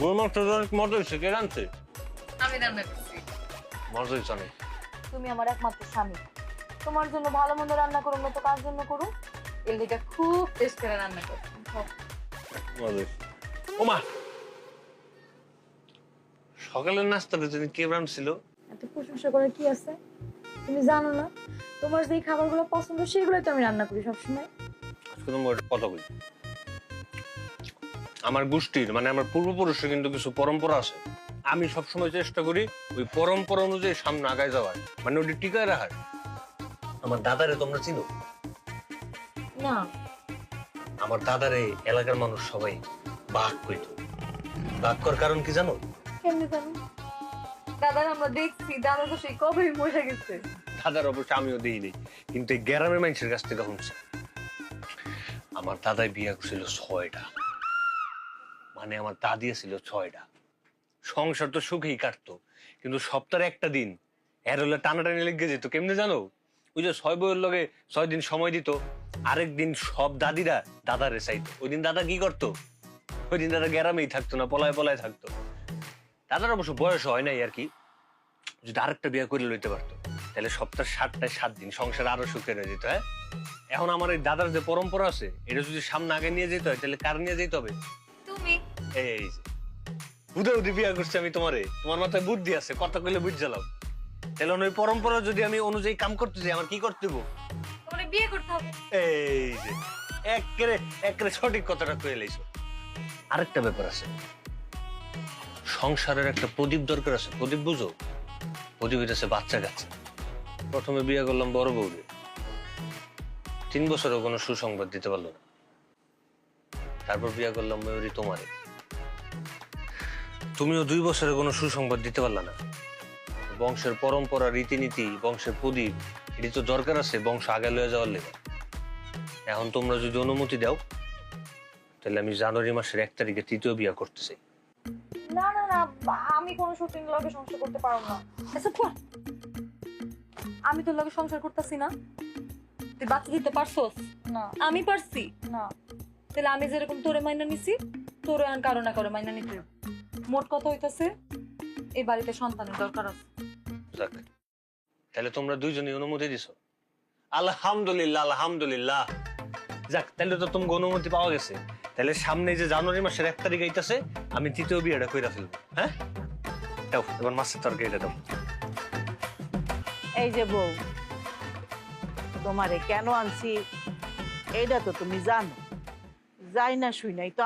গরু মাংসটা অনেক মজা হয়েছে। কে রাঁধছে? আমি রান্না করছি। মজা হয়েছে অনেক। তুমি আমার একমাত্র স্বামী, তোমার জন্য ভালো মন্দ রান্না করুন না তো কার জন্য করুন? এর লিগা খুব টেস্ট করে রান্না করছি। মজা হয়েছে। ওমা, সকালের নাস্তাটা যদি কে রাঁধছিল? এত প্রশংসা করে কি আছে? তুমি জানো না তোমার যে খাবারগুলো পছন্দ সেগুলোই তো আমি রান্না করি সবসময়। আজকে তোমার একটা কথা বলি। আমার গোষ্ঠীর মানে আমার পূর্বপুরুষের কিন্তু কিছু পরম্পরা আছে। আমি সবসময় চেষ্টা করি ওই পরম্পরা অনুযায়ী সামনে আগায় যাওয়ার, মানে ওটি টিকায় রাখার। আমার দাদারে তোমরা চিনো? না। আমার দাদারে এলাকার মানুষ সবাই বাঘ কইত। বাঘ করার কারণ কি জানো? কেমনি জানো? দাদার আমরা দেখছি, দাদা তো সেই কবেই মরে গেছে। দাদার অবশ্য আমিও দিইনি, কিন্তু এই গ্রামের মানুষের কাছ থেকে শুনছি। আমার দাদাই বিয়ে করছিল 6টা, মানে আমার দাদি ছিল 6টা। সংসার তো সুখেই কাটতো, কিন্তু সপ্তাহে একটা দিন এর হলে টানাটানি লেগে যেত। কেমনে জানো? ওই যে 6 বউয়ের লগে 6 দিন সময় দিত, আরেক দিন সব দাদিরা দাদারে চাইতো। ওই দিন দাদা কি করতো? ওই দিন দাদা গ্রামেই থাকতো না, পলায় পলায় থাকতো। দাদার অবশ্য বয়স হয় নাই আর কি। যদি আরেকটা বিয়ে করে লইতে পারতো তাহলে সপ্তাহে 7টায় 7 দিন সংসার আরো সুখের হয়ে যেত। হ্যাঁ, এখন আমার এই দাদার যে পরম্পরা আছে এটা যদি সামনে আগে নিয়ে যেতে হয় তাহলে কার নিয়ে যেতে হবে? তুমি এই যে উদে বিয়া করছি আমি তোমারে, তোমার মাথায় বুদ্ধি আছে, কথা কইলে বুঝ জ্বালাও। তাহলে ওই পরম্পরা যদি আমি অনুযায়ী কাম করতে যাই আমার কি করতে দেবো? তোমার বিয়ে করতে হবে। এই যে একেবারে একেবারে সঠিক কথাটা কয়ে লাইছো। আরেকটা ব্যাপার আছে, সংসারের একটা প্রদীপ দরকার আছে। প্রদীপ বুঝো? প্রদীপ হইতেছে বাচ্চা কাচ্চা। প্রথমে বিয়ে করলাম বড় বউরে, 3 বছরও কোনো সুসংবাদ দিতে পারলো না। তারপর বিয়ে করলাম ময়ূরী তোমারে, তুমিও 2 বছরে কোনো সুসংবাদ দিতে পারলা না। বংশের পরম্পরা, রীতিনীতি, বংশের প্রদীপ এটি তো দরকার আছে বংশ আগে লয়ে যাওয়ার লেগে। এখন তোমরা যদি অনুমতি দাও তাহলে আমি জানুয়ারি মাসের 1 তারিখে 3য় বিয়ে করতে চাই। না না না, আমি কোনো সতীন লগে সংসার করতে পারবো না। আচ্ছা কোন, আমি তোর লগে সংসার করতেছি না। তুই বাচ্চা দিতে পারছোস? না আমি পারছি। না। তাহলে আমি যেরকম তোরে মাইনা নিছি তোরে আর কারো না কারো মাইনা নিতে হবে। মোট কথা হইতাছে এই বাড়িতে সন্তানের দরকার আছে। যাক, তাহলে তোমরা দুইজনই অনুমতি দিছো, আলহামদুলিল্লাহ আলহামদুলিল্লাহ। যাক, তাহলে তো তোমাকে অনুমতি পাওয়া গেছে। তাহলে সামনে যে জানুয়ারি মাসের 1 তারিখ আইতাছে আমি 3য় বিয়েটা কইরা ফেলবো। হ্যাঁ, দাও এবার মাছের তরকারিটা দাও। এই যে বউ, তোমারে কেন আনছি এইটা তো তুমি জানো। যাই না শুই নাই তো